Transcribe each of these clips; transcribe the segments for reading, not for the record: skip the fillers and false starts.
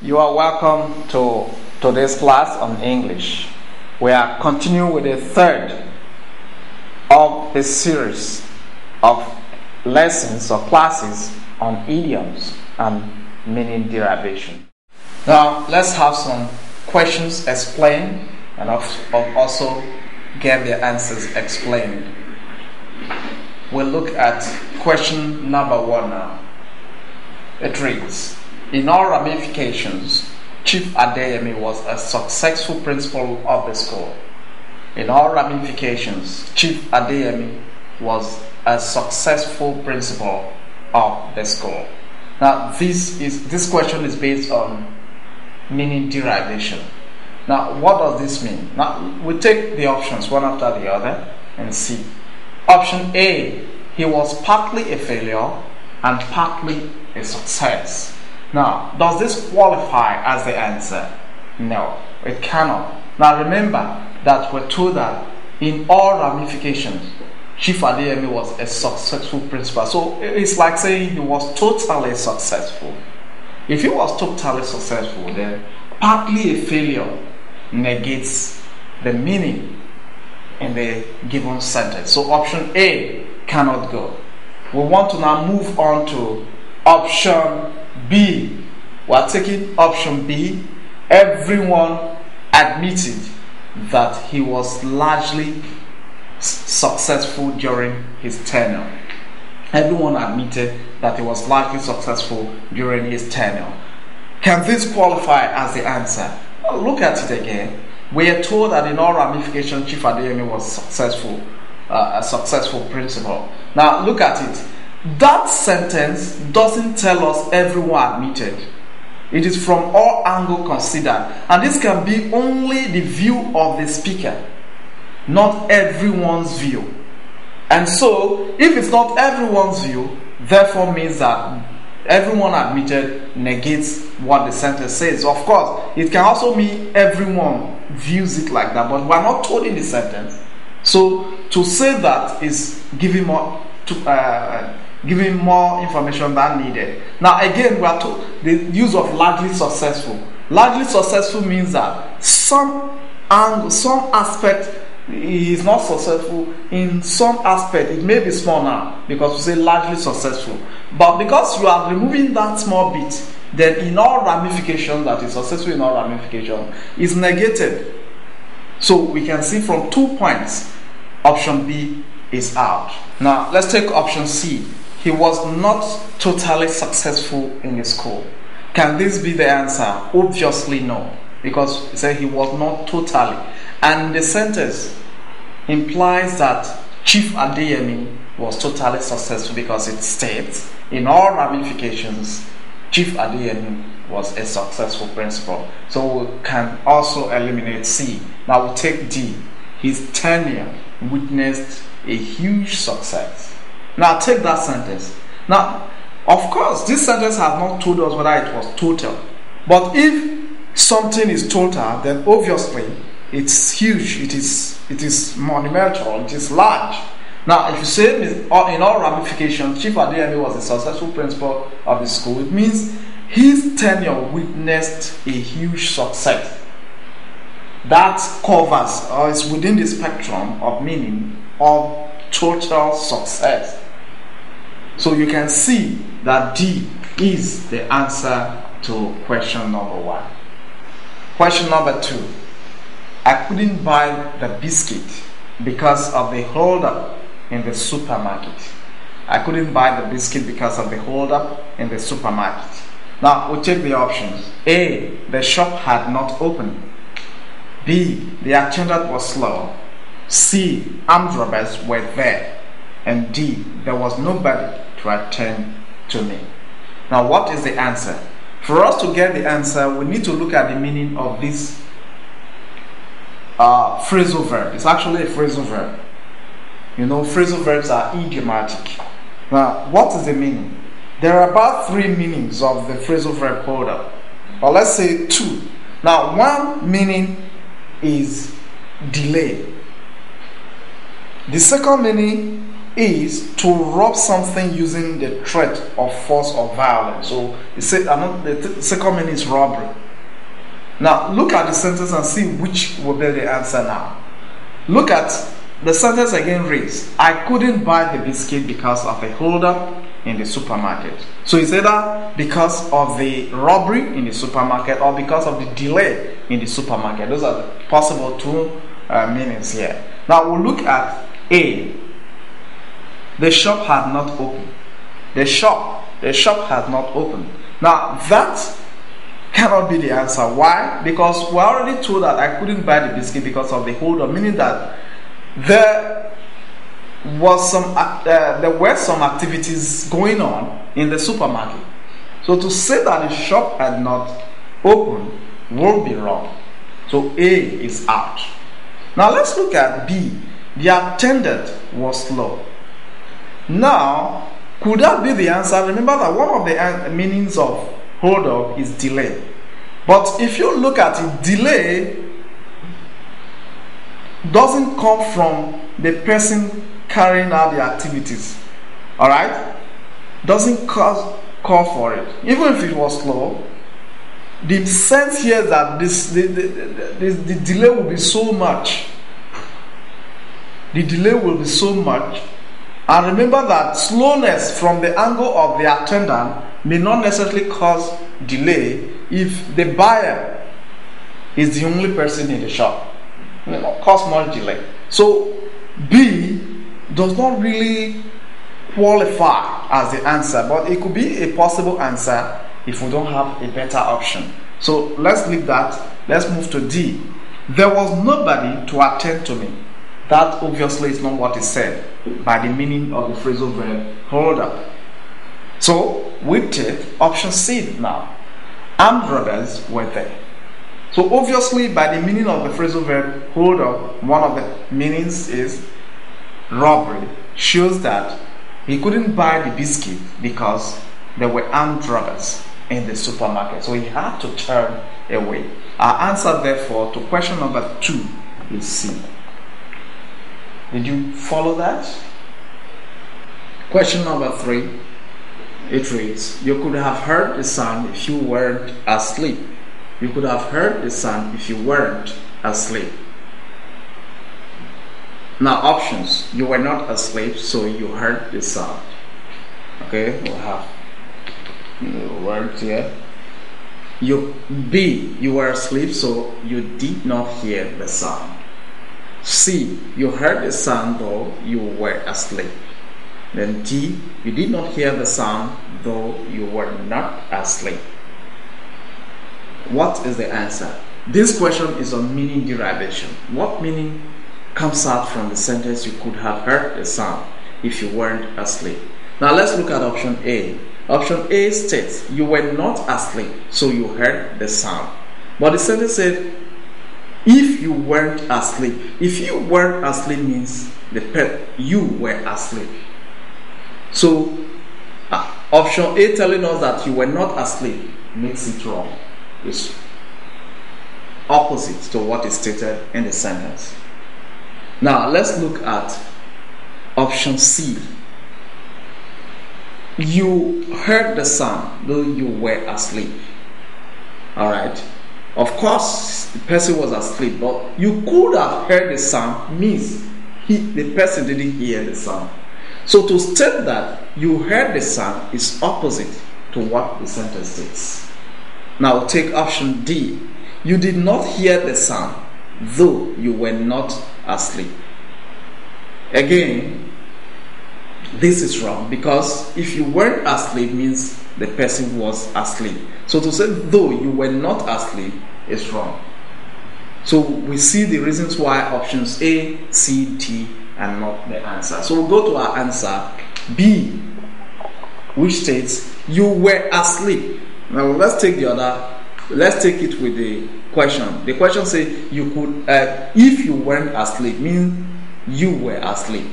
You are welcome to today's class on English. We are continuing with the third of a series of lessons or classes on idioms and meaning derivation. Now, let's have some questions explained and also get the answers explained. We'll look at question number 1 now. It reads, in all ramifications, Chief Adeyemi was a successful principal of the school. In all ramifications, Chief Adeyemi was a successful principal of the school. Now, this question is based on meaning derivation. Now, what does this mean? Now, we take the options one after the other and see. Option A, he was partly a failure and partly a success. Now, does this qualify as the answer? No, it cannot. Now, remember that we're told that in all ramifications, Chief Adeyemi was a successful principal. So it's like saying he was totally successful. If he was totally successful, then partly a failure negates the meaning in the given sentence. So option A cannot go. We want to now move on to option B. We are taking option B. Everyone admitted that he was largely successful during his tenure. Everyone admitted that he was largely successful during his tenure. Can this qualify as the answer? Well, look at it again. We are told that in all ramifications, Chief Adeyemi was successful, a successful principal. Now, look at it. That sentence doesn't tell us everyone admitted. It is from all angles considered. And this can be only the view of the speaker, not everyone's view. And so, if it's not everyone's view, therefore means that everyone admitted negates what the sentence says. Of course, it can also mean everyone views it like that, but we're not told in the sentence. So, to say that is giving more information than needed. Now again, we are told the use of largely successful. Largely successful means that some aspect is not successful. In some aspect, it may be small now because we say largely successful. But because you are removing that small bit, then in all ramifications, that is successful in all ramifications, is negated. So we can see from 2 points, option B is out. Now let's take option C. He was not totally successful in his school. Can this be the answer? Obviously no, because it said he was not totally. And the sentence implies that Chief Adeyemi was totally successful because it states, in all ramifications, Chief Adeyemi was a successful principal. So we can also eliminate C. Now we'll take D. His tenure witnessed a huge success. Now take that sentence. Now, of course, this sentence has not told us whether it was total. But if something is total, then obviously it's huge. It is monumental. It is large. Now, if you say in all ramifications, Chief Adeyemi was a successful principal of the school, it means his tenure witnessed a huge success. That covers or is within the spectrum of meaning of total success. So you can see that D is the answer to question number 1. Question number 2. I couldn't buy the biscuit because of the hold-up in the supermarket. I couldn't buy the biscuit because of the hold-up in the supermarket. Now we'll take the options. A. The shop had not opened. B. The attendant was slow. C. Armed robbers were there. And D. There was nobody to attend to me. Now what is the answer? For us to get the answer, we need to look at the meaning of this phrasal verb. It's actually a phrasal verb. You know, phrasal verbs are idiomatic. Now, what is the meaning? There are about 3 meanings of the phrasal verb hold up. Or let's say 2. Now, one meaning is delay. The second meaning is to rob something using the threat of force or violence. So the second meaning is robbery. Now look at the sentence and see which will be the answer now. Look at the sentence again reads, I couldn't buy the biscuit because of a holdup in the supermarket. So it's either because of the robbery in the supermarket or because of the delay in the supermarket. Those are the possible two meanings here. Now we'll look at A. The shop had not opened. The shop had not opened. Now that cannot be the answer. Why? Because we're already told that I couldn't buy the biscuit because of the holdup, meaning that there were some activities going on in the supermarket. So to say that the shop had not opened will be wrong. So A is out. Now let's look at B. The attendant was slow. Now, could that be the answer? Remember that one of the meanings of hold up is delay. But if you look at it, delay doesn't come from the person carrying out the activities. Alright? Doesn't call for it. Even if it was slow, the sense here that the delay will be so much. The delay will be so much. And remember that slowness from the angle of the attendant may not necessarily cause delay if the buyer is the only person in the shop. It may not cause much delay. So B does not really qualify as the answer, but it could be a possible answer if we don't have a better option. So let's leave that. Let's move to D. There was nobody to attend to me. That obviously is not what is said by the meaning of the phrasal verb hold up. So we take option C now. Armed robbers were there. So obviously by the meaning of the phrasal verb hold up, one of the meanings is robbery. Shows that he couldn't buy the biscuit because there were armed robbers in the supermarket. So he had to turn away. Our answer therefore to question number 2 is C. Did you follow that? Question number 3, it reads, you could have heard the sound if you weren't asleep. You could have heard the sound if you weren't asleep. Now options, you were not asleep, so you heard the sound. Okay, we'll have the words here. B, you were asleep, so you did not hear the sound. C, you heard the sound though you were asleep. Then D, you did not hear the sound though you were not asleep. What is the answer? This question is on meaning derivation. What meaning comes out from the sentence you could have heard the sound if you weren't asleep? Now let's look at option A. Option A states you were not asleep, so you heard the sound. But the sentence said if you weren't asleep. If you weren't asleep means you were asleep. So option A telling us that you were not asleep makes it wrong. It's opposite to what is stated in the sentence. Now let's look at option C. You heard the sound though you were asleep. Alright. Of course, the person was asleep, but you could have heard the sound means the person didn't hear the sound. So to state that you heard the sound is opposite to what the sentence states. Now take option D. You did not hear the sound, though you were not asleep. Again, this is wrong because if you weren't asleep means the person was asleep. So to say though you were not asleep is wrong. So we see the reasons why options A, C, D are not the answer. So we'll go to our answer B, which states you were asleep. Now let's take it with the question. The question says you could if you weren't asleep means you were asleep.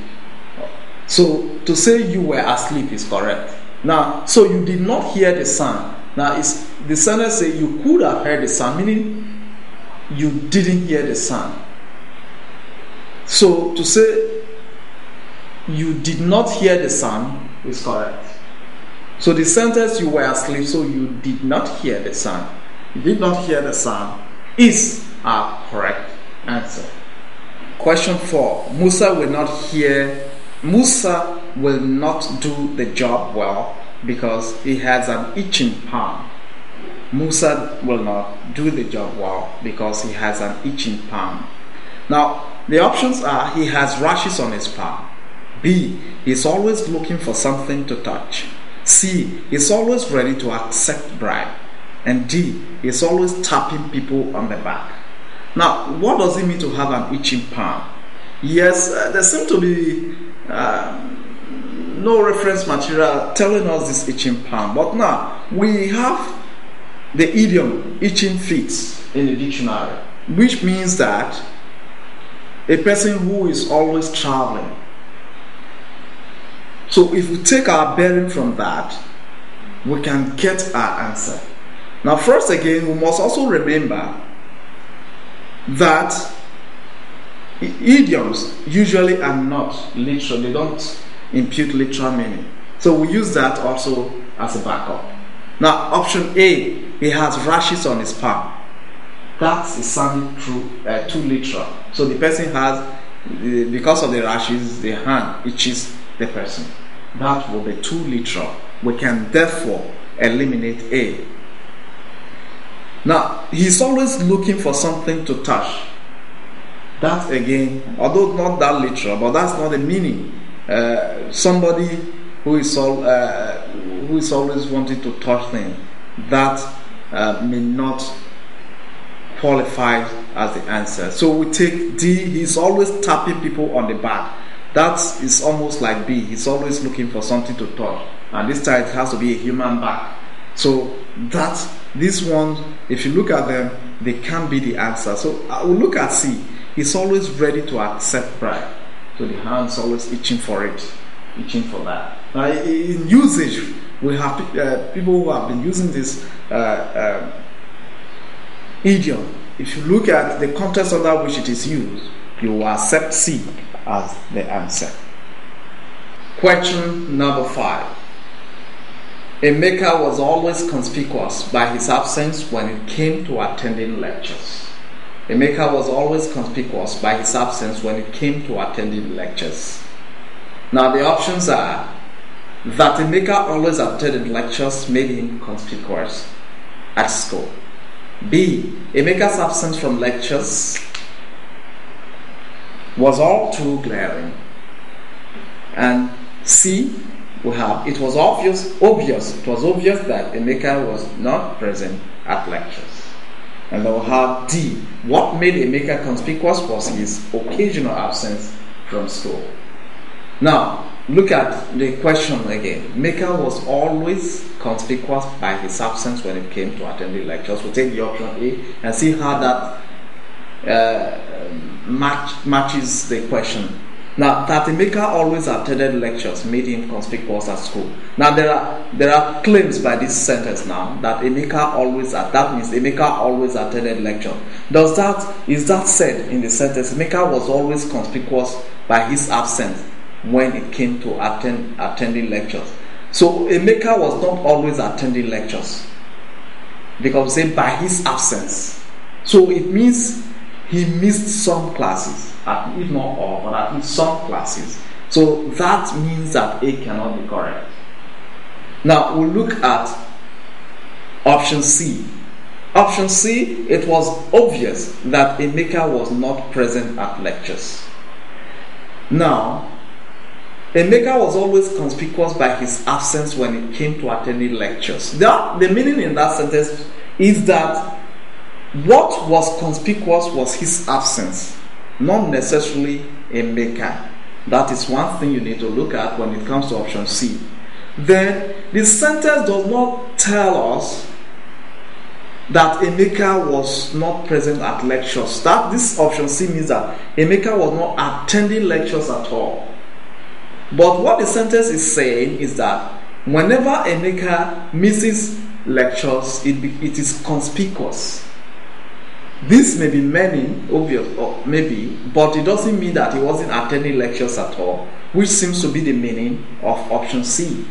So to say you were asleep is correct. Now, so you did not hear the sound. Now, the sentence says you could have heard the sound, meaning you didn't hear the sound. So to say you did not hear the sound is correct. So the sentence you were asleep, so you did not hear the sound. You did not hear the sound is our correct answer. Question 4. Musa will not do the job well because he has an itching palm. Musa will not do the job well because he has an itching palm. Now, the options are: he has rashes on his palm. B. He's always looking for something to touch. C. He's always ready to accept bribe. And D. He's always tapping people on the back. Now, what does it mean to have an itching palm? Yes, there seems to be no reference material telling us this itching palm. But now, we have the idiom itching feet in the dictionary, which means that a person who is always traveling. So if we take our bearing from that, we can get our answer. Now, first again, we must also remember that idioms usually are not literal. They don't impute literal meaning. So we use that also as a backup. Now, option A, he has rashes on his palm. That is sounding too literal. So the person has, because of the rashes, the hand itches the person. That will be too literal. We can therefore eliminate A. Now, he's always looking for something to touch. That again, although not that literal, but that's not the meaning. Somebody who is always wanting to touch things, that may not qualify as the answer. So we take D. He's always tapping people on the back. That is almost like B. He's always looking for something to touch, and this time it has to be a human back. So these ones, if you look at them, they can be the answer. So I will look at C. He's always ready to accept bribe. So the hand's always itching for it, itching for that. Now, in usage, we have people who have been using this idiom. If you look at the context under which it is used, you will accept C as the answer. Question number 5. Emeka was always conspicuous by his absence when it came to attending lectures. Emeka was always conspicuous by his absence when it came to attending lectures. Now the options are that Emeka always attended lectures made him conspicuous at school. B. Emeka's absence from lectures was all too glaring. And C. We have it was obvious that Emeka was not present at lectures. And then we'll have D. What made Emeka conspicuous was his occasional absence from school. Now, look at the question again. Emeka was always conspicuous by his absence when it came to attending lectures. We'll take the option A and see how that matches the question. Now, that Emeka always attended lectures made him conspicuous at school. Now, there are claims by this sentence now that that means Emeka always attended lecture. Is that said in the sentence? Emeka was always conspicuous by his absence when it came to attending lectures. So Emeka was not always attending lectures, because we say by his absence. So it means he missed some classes, if not all, but at least some classes. So that means that A cannot be correct. Now we'll look at option C. Option C, it was obvious that Emeka was not present at lectures. Now, Emeka was always conspicuous by his absence when it came to attending lectures. The meaning in that sentence is that what was conspicuous was his absence, not necessarily Emeka. That is one thing you need to look at when it comes to option C. Then the sentence does not tell us that Emeka was not present at lectures. This option C means that Emeka was not attending lectures at all. But what the sentence is saying is that whenever Emeka misses lectures, it is conspicuous. This may be obvious, or maybe, but it doesn't mean that he wasn't attending lectures at all, which seems to be the meaning of option C.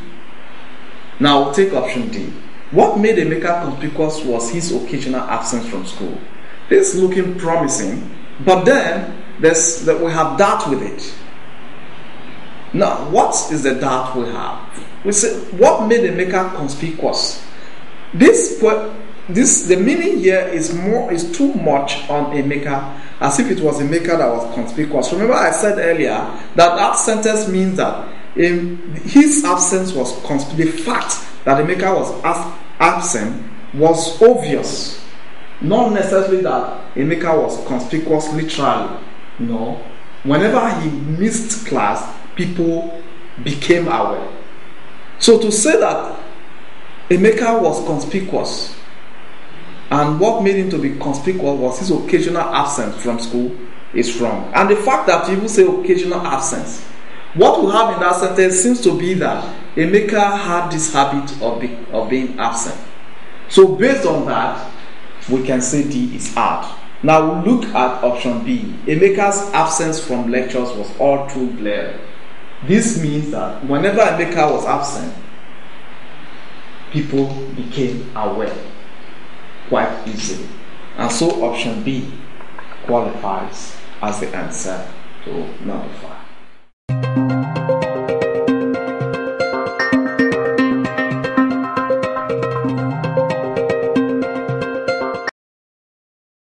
Now we'll take option D. What made Emeka conspicuous was his occasional absence from school. This is looking promising, but then we have doubt with it. Now, what is the doubt we have? We say, what made Emeka conspicuous? The meaning here is too much on Emeka, as if it was Emeka that was conspicuous. Remember, I said earlier that sentence means that his absence was the fact that Emeka was absent was obvious, not necessarily that Emeka was conspicuous literally. No, whenever he missed class, people became aware. So to say that Emeka was conspicuous, and what made him to be conspicuous was his occasional absence from school, is wrong. And the fact that people say occasional absence, what we have in that sentence seems to be that Emeka had this habit of being absent. So based on that, we can say D is hard. Now we'll look at option B. Emeka's absence from lectures was all too blaring. This means that whenever Emeka was absent, people became aware quite easily. And so option B qualifies as the answer to number 5.